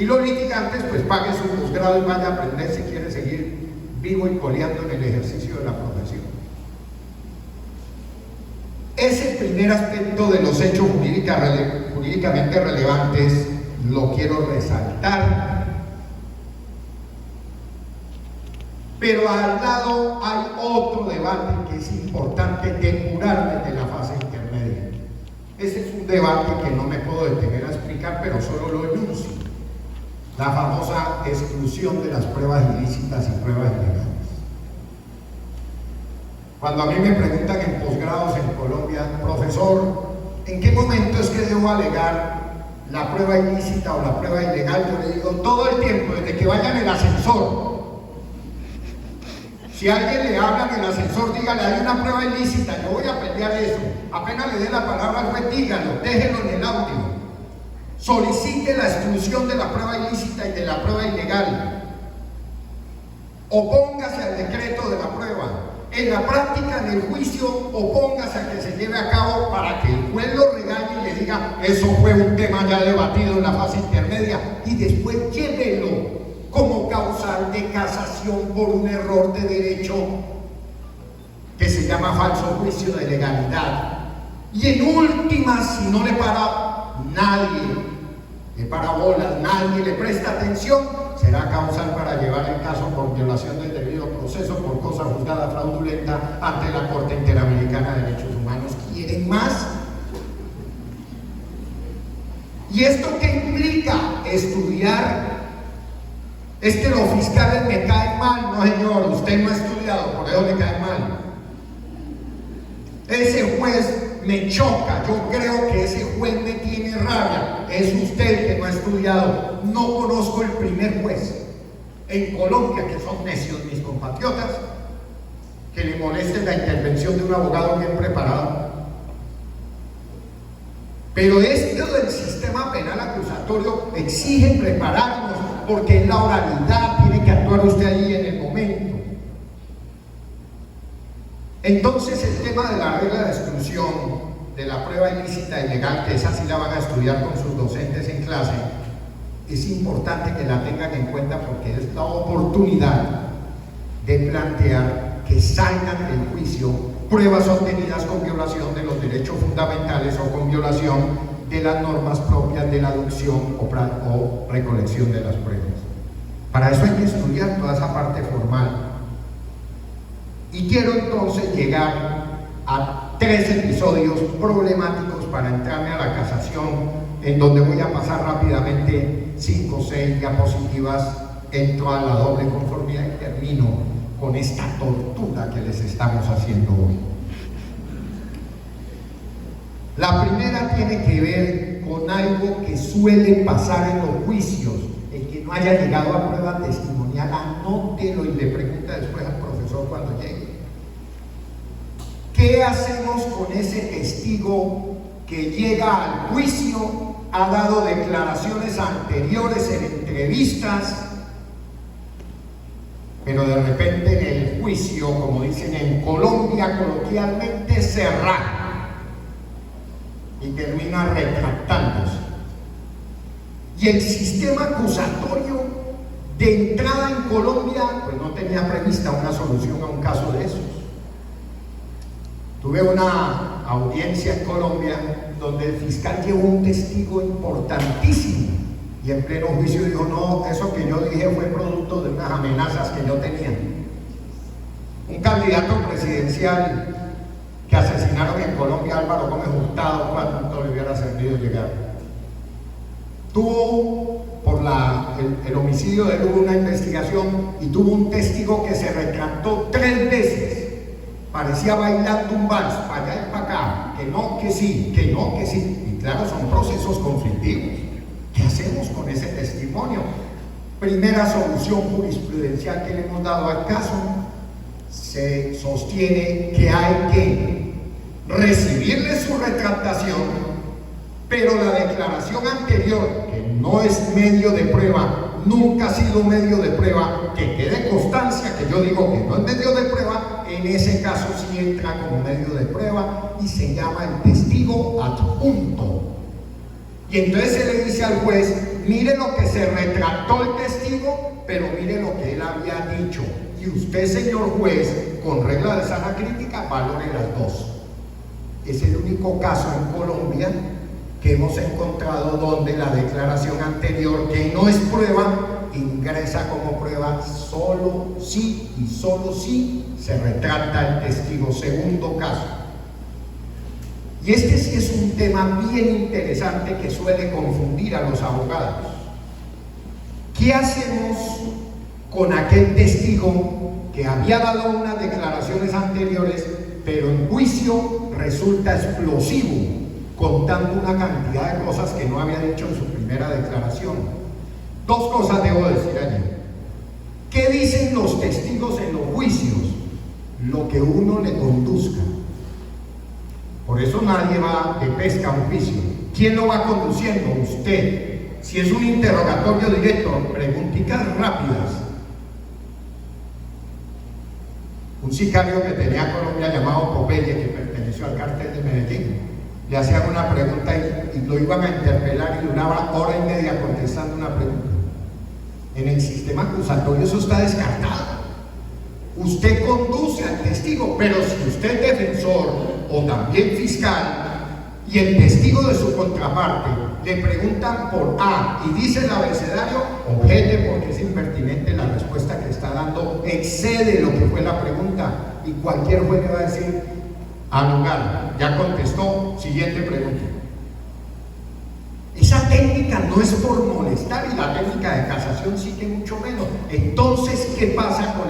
Y los litigantes pues paguen su posgrado y vaya a aprender si quiere seguir vivo y coleando en el ejercicio de la profesión. Ese primer aspecto de los hechos jurídicamente relevantes lo quiero resaltar, pero al lado hay otro debate que es importante depurar desde la fase intermedia. Ese es un debate que no me puedo detener a explicar, pero solo lo enuncio: la famosa exclusión de las pruebas ilícitas y pruebas ilegales. Cuando a mí me preguntan en posgrados en Colombia, profesor, ¿en qué momento es que debo alegar la prueba ilícita o la prueba ilegal? Yo le digo, todo el tiempo, desde que vaya en el ascensor. Si alguien le habla en el ascensor, dígale, hay una prueba ilícita, yo voy a pelear eso. Apenas le dé la palabra al juez, dígalo, déjelo en el audio. Solicite la exclusión de la prueba ilícita y de la prueba ilegal. Opóngase al decreto de la prueba. En la práctica, en el juicio, opóngase a que se lleve a cabo para que el juez lo regañe y le diga, eso fue un tema ya debatido en la fase intermedia, y después llévelo como causal de casación por un error de derecho que se llama falso juicio de legalidad. Y en última, si no le para nadie, le para bolas, nadie le presta atención, será causal para llevar el caso por violación del debido proceso por cosa juzgada fraudulenta ante la Corte Interamericana de Derechos Humanos. ¿Quieren más? ¿Y esto qué implica? Estudiar. Es que los fiscales me caen mal. No, señor, usted no ha estudiado, por eso le cae mal. Ese juez me choca, yo creo que ese juez me tiene rabia. Es usted el que no ha estudiado. No conozco el primer juez en Colombia, que son necios mis compatriotas, que le moleste la intervención de un abogado bien preparado. Pero esto del sistema penal acusatorio exige prepararnos, porque en la oralidad tiene que actuar usted allí en el momento. Entonces el tema de la regla de exclusión de la prueba ilícita y legal, que esa sí la van a estudiar con sus docentes en clase, es importante que la tengan en cuenta, porque es la oportunidad de plantear que salgan del juicio pruebas obtenidas con violación de los derechos fundamentales o con violación de las normas propias de la aducción o recolección de las pruebas. Para eso hay que estudiar toda esa parte formal. Y quiero entonces llegar a 3 episodios problemáticos para entrarme a la casación, en donde voy a pasar rápidamente 5 o 6 diapositivas, entro a la doble conformidad y termino con esta tortura que les estamos haciendo hoy. La primera tiene que ver con algo que suele pasar en los juicios. El que no haya llegado a prueba testimonial, anótelo y le pregunta después al profesor cuando llegue. ¿Qué hacemos con ese testigo que llega al juicio, ha dado declaraciones anteriores en entrevistas, pero de repente en el juicio, como dicen en Colombia coloquialmente, se raja y termina retractándose? Y el sistema acusatorio de entrada en Colombia pues no tenía prevista una solución a un caso de esos. Tuve una audiencia en Colombia donde el fiscal llevó un testigo importantísimo y en pleno juicio dijo, no, eso que yo dije fue producto de unas amenazas que yo tenía. Un candidato presidencial que asesinaron en Colombia, Álvaro Gómez Hurtado, ¿cuánto le hubiera servido llegar? Tuvo, por el homicidio de él, hubo una investigación y tuvo un testigo que se retractó 3 veces. Parecía bailando un vals, para allá y para acá, que no, que sí, que no, que sí. Y claro, son procesos conflictivos. ¿Qué hacemos con ese testimonio? Primera solución jurisprudencial que le hemos dado al caso: se sostiene que hay que recibirle su retractación, pero la declaración anterior, que no es medio de prueba, nunca ha sido medio de prueba, que quede constancia que yo digo que no es medio de prueba, en ese caso sí entra como medio de prueba y se llama el testigo adjunto. Y entonces se le dice al juez, mire lo que se retractó el testigo, pero mire lo que él había dicho. Y usted, señor juez, con regla de sana crítica, valore las dos. Es el único caso en Colombia que hemos encontrado donde la declaración anterior, que no es prueba, ingresa como prueba solo si y solo si se retracta el testigo. Segundo caso. Y este sí es un tema bien interesante que suele confundir a los abogados. ¿Qué hacemos con aquel testigo que había dado unas declaraciones anteriores, pero en juicio resulta explosivo, contando una cantidad de cosas que no había dicho en su primera declaración? Dos cosas debo decir allí. ¿Qué dicen los testigos en los juicios? Lo que uno le conduzca. Por eso nadie va de pesca a un juicio. ¿Quién lo va conduciendo? Usted. Si es un interrogatorio directo, preguntitas rápidas. Un sicario que tenía Colombia llamado Popeye, que perteneció al cártel de Medellín, le hacían una pregunta y lo iban a interpelar y duraba hora y media contestando una pregunta. En el sistema acusatorio eso está descartado. Usted conduce al testigo, pero si usted es defensor o también fiscal y el testigo de su contraparte le preguntan por A y dice el abecedario, objete porque es impertinente, la respuesta que está dando excede lo que fue la pregunta y cualquier juez le va a decir, anular, ya contestó, siguiente pregunta. Esa técnica no es por molestar y la técnica de casación sí que mucho menos. Entonces, ¿qué pasa con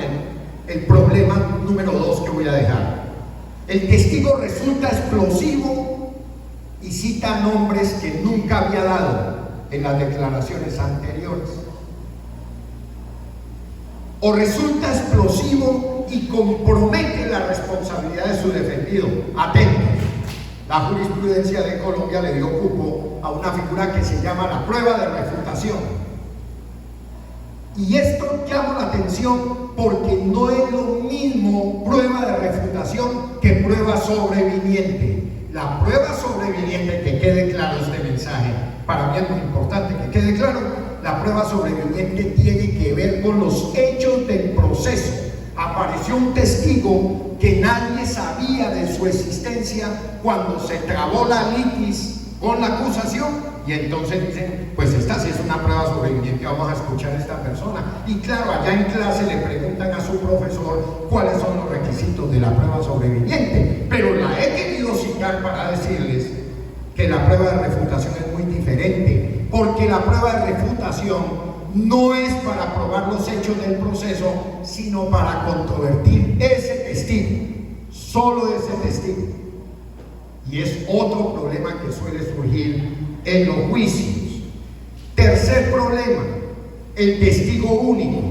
el problema número 2 que voy a dejar? El testigo resulta explosivo y cita nombres que nunca había dado en las declaraciones anteriores. O resulta explosivo y compromete la responsabilidad de su defendido. Atentos. La jurisprudencia de Colombia le dio cupo a una figura que se llama la prueba de refutación. Y esto llama la atención porque no es lo mismo prueba de refutación que prueba sobreviniente. La prueba sobreviniente, que quede claro este mensaje, para mí es muy importante que quede claro, la prueba sobreviniente tiene que ver con los hechos del proceso. Apareció un testigo que nadie sabía de su existencia cuando se trabó la litis con la acusación y entonces dicen, pues esta sí es una prueba sobreviviente, vamos a escuchar a esta persona. Y claro, allá en clase le preguntan a su profesor cuáles son los requisitos de la prueba sobreviviente, pero la he querido citar para decirles que la prueba de refutación es muy diferente, porque la prueba de refutación no es para probar los hechos del proceso, sino para controvertir ese testigo, solo ese testigo. Y es otro problema que suele surgir en los juicios. Tercer problema, el testigo único.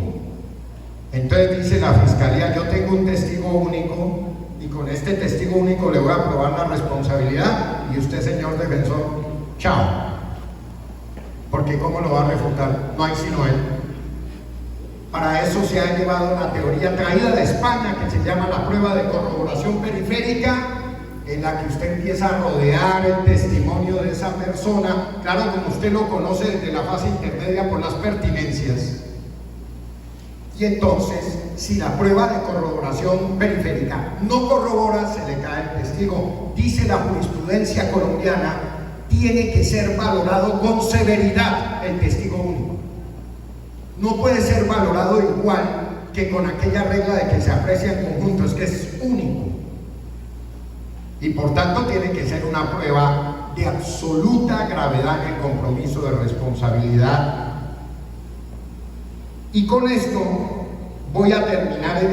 Entonces dice la fiscalía, yo tengo un testigo único y con este testigo único le voy a probar la responsabilidad y usted, señor defensor, chao. Porque ¿cómo lo va a refutar? No hay sino él. Para eso se ha llevado una teoría traída de España que se llama la prueba de corroboración periférica, en la que usted empieza a rodear el testimonio de esa persona, claro, como usted lo conoce desde la fase intermedia por las pertinencias. Y entonces, si la prueba de corroboración periférica no corrobora, se le cae el testigo. Dice la jurisprudencia colombiana, tiene que ser valorado con severidad el testigo único. No puede ser valorado igual que con aquella regla de que se aprecia en conjunto, es que es único. Y por tanto tiene que ser una prueba de absoluta gravedad en el compromiso de responsabilidad. Y con esto voy a terminar en